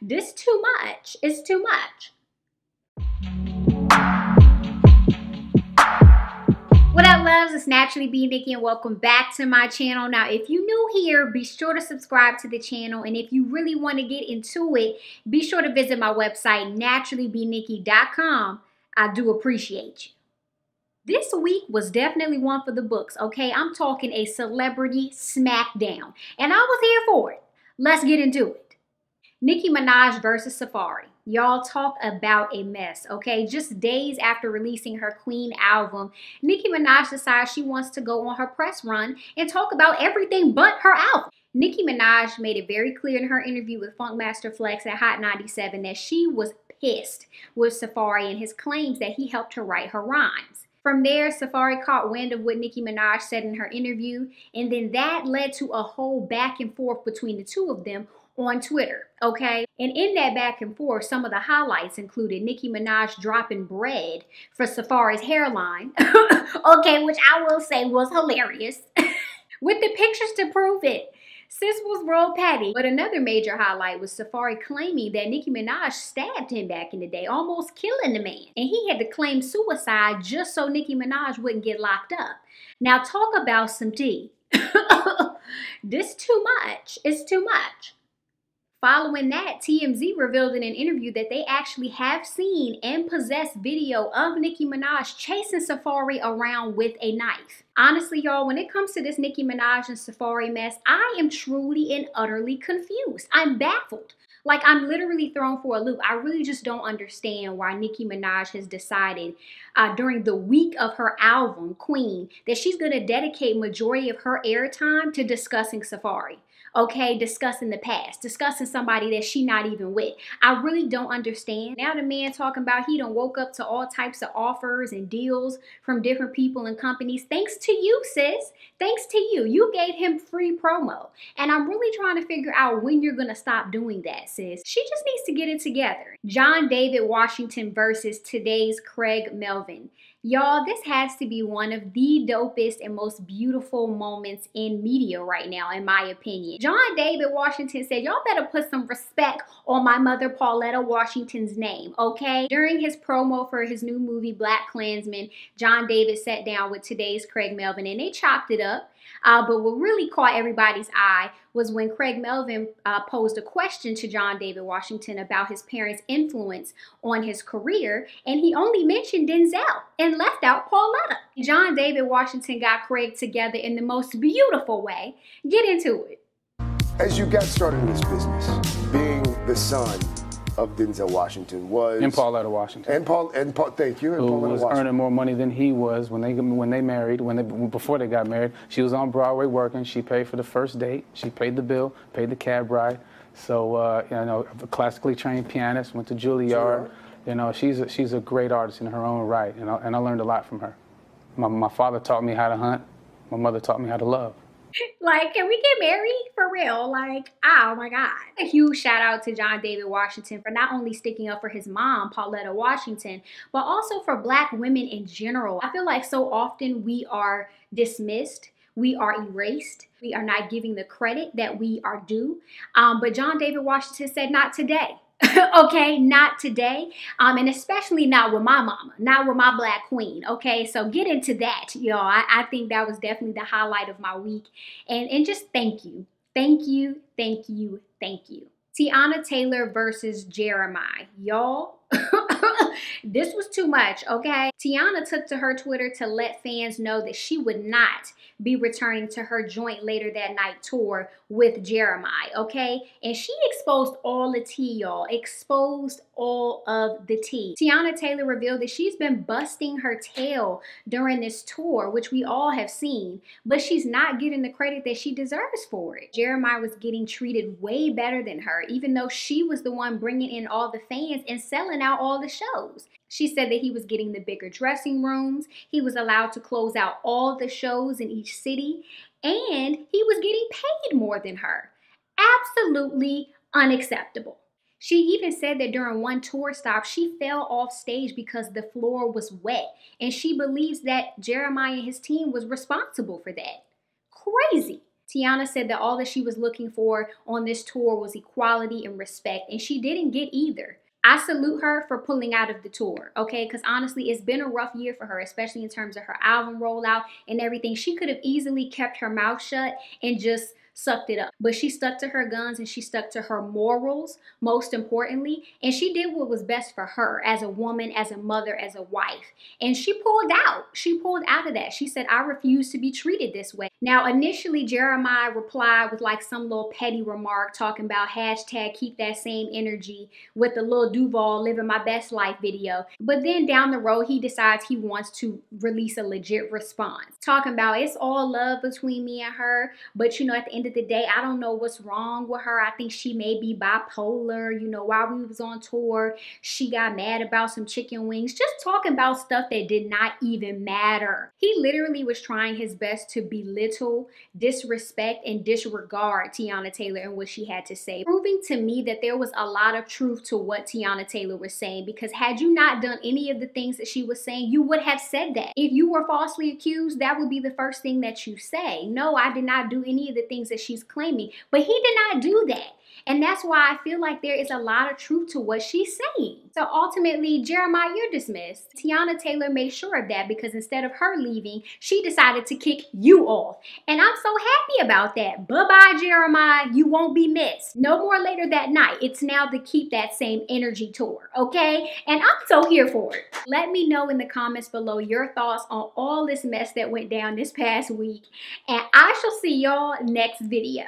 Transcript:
This too much. It's too much. What up, loves? It's Naturally Be Nikki, and welcome back to my channel. Now, if you're new here, be sure to subscribe to the channel, and if you really want to get into it, be sure to visit my website, naturallybnicki.com. I do appreciate you. This week was definitely one for the books, okay? I'm talking a celebrity smackdown, and I was here for it. Let's get into it. Nicki Minaj versus Safaree. Y'all, talk about a mess, okay? Just days after releasing her Queen album, Nicki Minaj decides she wants to go on her press run and talk about everything but her album. Nicki Minaj made it very clear in her interview with Funkmaster Flex at Hot 97 that she was pissed with Safaree and his claims that he helped her write her rhymes. From there, Safaree caught wind of what Nicki Minaj said in her interview, and then that led to a whole back and forth between the two of them on Twitter, okay? And in that back and forth, some of the highlights included Nicki Minaj dropping bread for Safaree's hairline, okay, which I will say was hilarious, with the pictures to prove it. Sis was real petty. But another major highlight was Safaree claiming that Nicki Minaj stabbed him back in the day, almost killing the man. And he had to claim suicide just so Nicki Minaj wouldn't get locked up. Now talk about some tea. This too much. It's too much. Following that, TMZ revealed in an interview that they actually have seen and possess video of Nicki Minaj chasing Safaree around with a knife. Honestly, y'all, when it comes to this Nicki Minaj and Safaree mess, I am truly and utterly confused. I'm baffled. Like, I'm literally thrown for a loop. I really just don't understand why Nicki Minaj has decided during the week of her album, Queen, that she's going to dedicate majority of her airtime to discussing Safaree. Okay, discussing the past, discussing somebody that she not even with. I really don't understand. Now the man talking about he done woke up to all types of offers and deals from different people and companies. Thanks to you, sis. Thanks to you. You gave him free promo. And I'm really trying to figure out when you're going to stop doing that, sis. She just needs to get it together. John David Washington versus today's Craig Melvin. Y'all, this has to be one of the dopest and most beautiful moments in media right now, in my opinion. John David Washington said, y'all better put some respect on my mother Pauletta Washington's name, okay? During his promo for his new movie, Black Klansman, John David sat down with today's Craig Melvin and they chopped it up. But what really caught everybody's eye was when Craig Melvin posed a question to John David Washington about his parents' influence on his career, and he only mentioned Denzel and left out Pauletta. John David Washington got Craig together in the most beautiful way. Get into it. As you got started in this business, being the son of Denzel Washington was... And Pauletta Washington. And Paul, thank you. And who Pauletta was Washington. earning more money than he was when they married, before they got married. She was on Broadway working. She paid for the first date. She paid the bill, paid the cab ride. So, you know, a classically trained pianist, went to Juilliard. You know, she's a great artist in her own right, and I learned a lot from her. My father taught me how to hunt. My mother taught me how to love. Like, can we get married for real? Like, oh my God. A huge shout out to John David Washington for not only sticking up for his mom, Pauletta Washington, but also for Black women in general. I feel like so often we are dismissed. We are erased. We are not giving the credit that we are due. But John David Washington said, not today. Okay, not today, and especially not with my mama, not with my Black queen. Okay, so get into that, y'all. I think that was definitely the highlight of my week, and just thank you, thank you, thank you, thank you. Teyana Taylor versus Jeremih, y'all. This was too much, okay? Teyana took to her Twitter to let fans know that she would not be returning to her joint later that night tour with Jeremih, okay? And she exposed all the tea, y'all. Exposed all of the tea. Teyana Taylor revealed that she's been busting her tail during this tour, which we all have seen, but she's not getting the credit that she deserves for it. Jeremih was getting treated way better than her, even though she was the one bringing in all the fans and selling out all the shows. She said that he was getting the bigger dressing rooms, he was allowed to close out all the shows in each city, and he was getting paid more than her. Absolutely unacceptable. She even said that during one tour stop, she fell off stage because the floor was wet, and she believes that Jeremih and his team was responsible for that. Crazy. Teyana said that all that she was looking for on this tour was equality and respect, and she didn't get either. I salute her for pulling out of the tour, okay? Because honestly, it's been a rough year for her, especially in terms of her album rollout and everything. She could have easily kept her mouth shut and just sucked it up. But she stuck to her guns and she stuck to her morals, most importantly. And she did what was best for her as a woman, as a mother, as a wife. And she pulled out. She pulled out of that. She said, I refuse to be treated this way. Now, initially, Jeremih replied with like some little petty remark talking about hashtag keep that same energy with the Lil Duval living my best life video. But then down the road, he decides he wants to release a legit response. Talking about it's all love between me and her. But you know, at the end of the day, I don't know what's wrong with her. I think she may be bipolar. You know, while we was on tour, she got mad about some chicken wings. Just talking about stuff that did not even matter. He literally was trying his best to belittle, disrespect, and disregard Teyana Taylor and what she had to say, proving to me that there was a lot of truth to what Teyana Taylor was saying, because had you not done any of the things that she was saying, you would have said that. If you were falsely accused, that would be the first thing that you say. No, I did not do any of the things that she's claiming, but he did not do that. And that's why I feel like there is a lot of truth to what she's saying. So ultimately, Jeremih, you're dismissed. Teyana Taylor made sure of that because instead of her leaving, she decided to kick you off. And I'm so happy about that. Bye-bye, Jeremih. You won't be missed. No more later that night. It's now the Keep That Same Energy tour, okay? And I'm so here for it. Let me know in the comments below your thoughts on all this mess that went down this past week. And I shall see y'all next video.